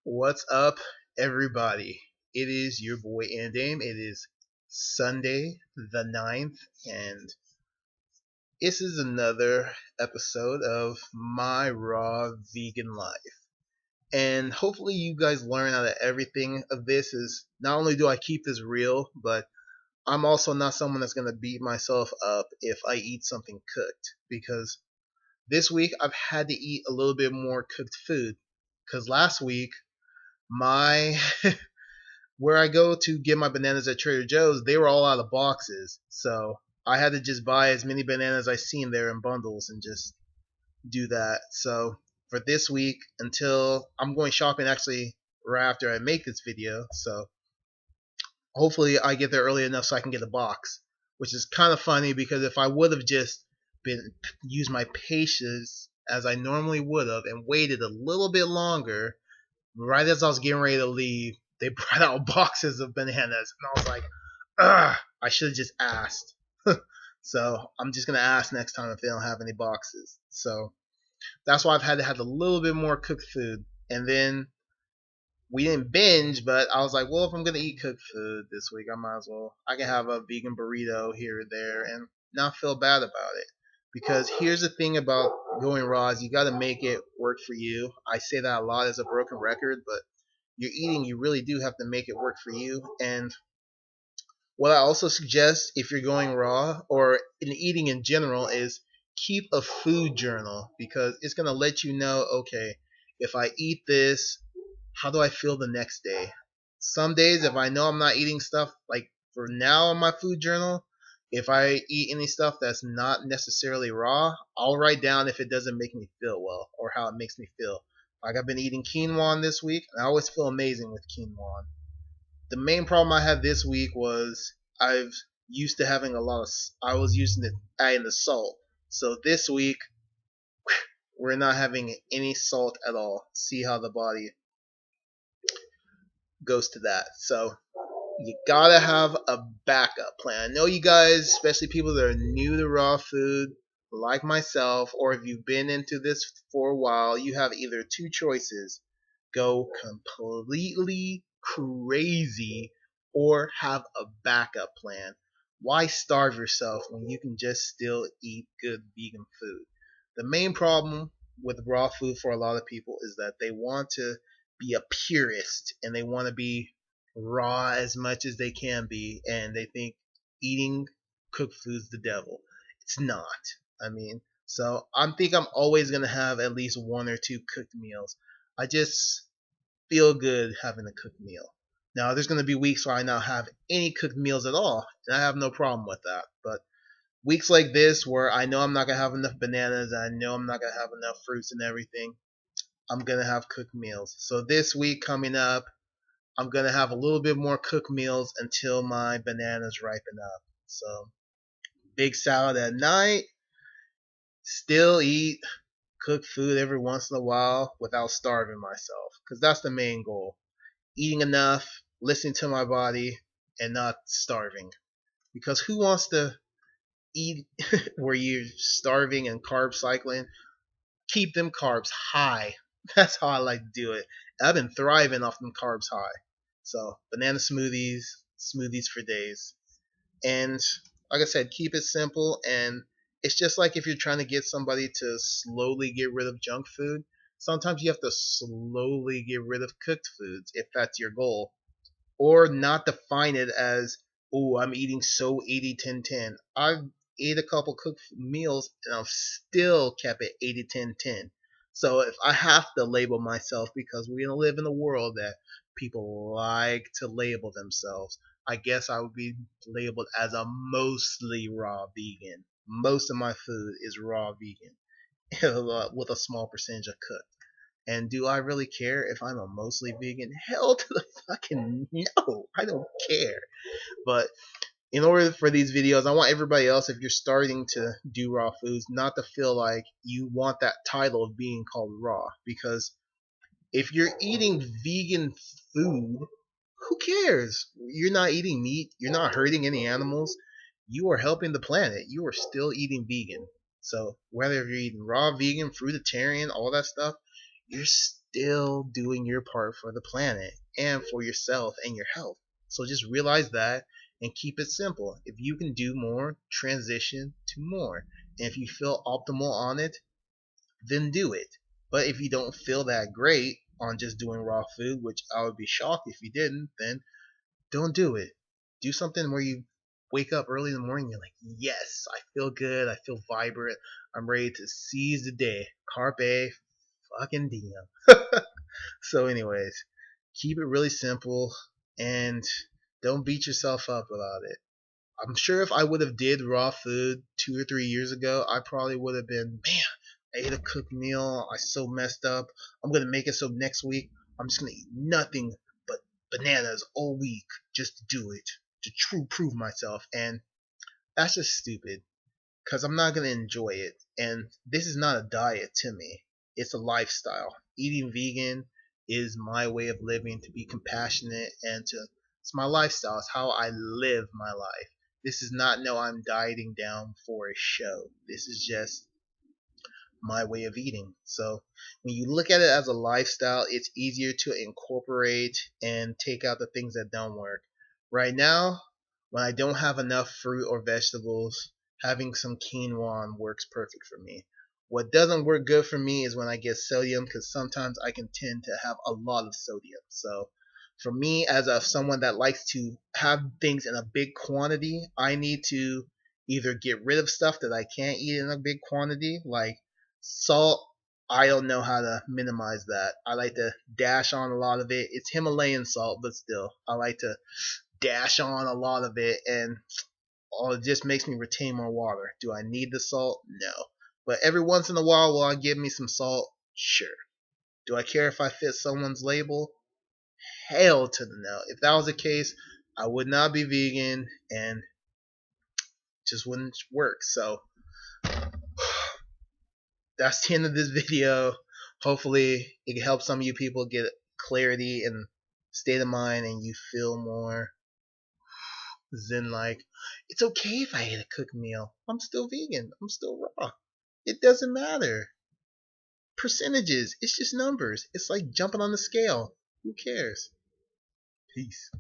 What's up, everybody? It is your boy Andame. It is Sunday the 9th, and this is another episode of My Raw Vegan Life. And hopefully, you guys learn out of everything of this is not only do I keep this real, but I'm also not someone that's going to beat myself up if I eat something cooked. Because this week, I've had to eat a little bit more cooked food. Because last week, my where I go to get my bananas at Trader Joe's, they were all out of boxes. So I had to just buy as many bananas I seen there in bundles and just do that. So for this week, until I'm going shopping actually right after I make this video, so hopefully I get there early enough so I can get a box. Which is kind of funny because if I would have just been used my patience as I normally would have and waited a little bit longer, right as I was getting ready to leave, they brought out boxes of bananas, and I was like, ugh, I should have just asked. So I'm just gonna ask next time if they don't have any boxes. So that's why I've had to have a little bit more cooked food. And then we didn't binge, but I was like, well, if I'm gonna eat cooked food this week, I might as well. I can have a vegan burrito here or there and not feel bad about it. Because here's the thing about going raw is you got to make it work for you. I say that a lot as a broken record, but you're eating, you really do have to make it work for you. And what I also suggest if you're going raw or in eating in general is keep a food journal because it's going to let you know, okay, if I eat this, how do I feel the next day? Some days, if I know I'm not eating stuff like for now on my food journal, if I eat any stuff that's not necessarily raw, I'll write down if it doesn't make me feel well or how it makes me feel. Like I've been eating quinoa this week, and I always feel amazing with quinoa. The main problem I had this week was I've used to having a lot of. I was using it adding the salt. So this week we're not having any salt at all. See how the body goes to that. So you gotta have a backup plan. I know you guys, especially people that are new to raw food, like myself, or if you've been into this for a while, you have either two choices: go completely crazy or have a backup plan. Why starve yourself when you can just still eat good vegan food? The main problem with raw food for a lot of people is that they want to be a purist and they want to be raw as much as they can be, and they think eating cooked food's the devil. It's not. I mean, so think I'm always gonna have at least one or two cooked meals. I just feel good having a cooked meal. Now, there's gonna be weeks where I not have any cooked meals at all, and I have no problem with that. But weeks like this, where I know I'm not gonna have enough bananas, and I know I'm not gonna have enough fruits and everything, I'm gonna have cooked meals. So this week coming up, I'm gonna have a little bit more cooked meals until my bananas ripen up. So big salad at night, still eat cooked food every once in a while without starving myself, because that's the main goal. Eating enough, listening to my body, and not starving. Because who wants to eat where you're starving and carb cycling? Keep them carbs high. That's how I like to do it. I've been thriving off them carbs high. So banana smoothies, smoothies for days. And like I said, keep it simple. And it's just like if you're trying to get somebody to slowly get rid of junk food, sometimes you have to slowly get rid of cooked foods if that's your goal. Or not define it as, oh, I'm eating so 80-10-10. I've ate a couple cooked meals and I've still kept it 80-10-10. So if I have to label myself because we live in a world that people like to label themselves, I guess I would be labeled as a mostly raw vegan. Most of my food is raw vegan with a small percentage of cooked. And do I really care if I'm a mostly vegan? Hell to the fucking no. I don't care. But in order for these videos, I want everybody else, if you're starting to do raw foods, not to feel like you want that title of being called raw. Because if you're eating vegan food, who cares? You're not eating meat. You're not hurting any animals. You are helping the planet. You are still eating vegan. So whether you're eating raw, vegan, fruitarian, all that stuff, you're still doing your part for the planet and for yourself and your health. So just realize that and keep it simple. If you can do more, transition to more. And if you feel optimal on it, then do it. But if you don't feel that great on just doing raw food, which I would be shocked if you didn't, then don't do it. Do something where you wake up early in the morning, you're like, yes, I feel good, I feel vibrant, I'm ready to seize the day. Carpe fucking diem. So anyways, keep it really simple and don't beat yourself up about it. I'm sure if I would have did raw food 2 or 3 years ago, I probably would have been, man, I ate a cooked meal. I so messed up. I'm gonna make it so next week I'm just gonna eat nothing but bananas all week just to do it, to prove myself. And that's just stupid because I'm not gonna enjoy it. And this is not a diet to me. It's a lifestyle. Eating vegan is my way of living, to be compassionate and to it's my lifestyle. It's how I live my life. This is not no I'm dieting down for a show. This is just my way of eating. So when you look at it as a lifestyle, it's easier to incorporate and take out the things that don't work. Right now, when I don't have enough fruit or vegetables, having some quinoa works perfect for me. What doesn't work good for me is when I get sodium, because sometimes I can tend to have a lot of sodium. So for me, as someone that likes to have things in a big quantity, I need to either get rid of stuff that I can't eat in a big quantity, like salt. I don't know how to minimize that. I like to dash on a lot of it. It's Himalayan salt, but still, I like to dash on a lot of it, and it just makes me retain more water. Do I need the salt? No. But every once in a while, will I give me some salt? Sure. Do I care if I fit someone's label? Hell to the no. If that was the case, I would not be vegan and just wouldn't work. So that's the end of this video. Hopefully it can help some of you people get clarity and state of mind, and you feel more zen like. It's okay if I eat a cooked meal. I'm still vegan. I'm still raw. It doesn't matter. Percentages, it's just numbers. It's like jumping on the scale. Who cares? Peace.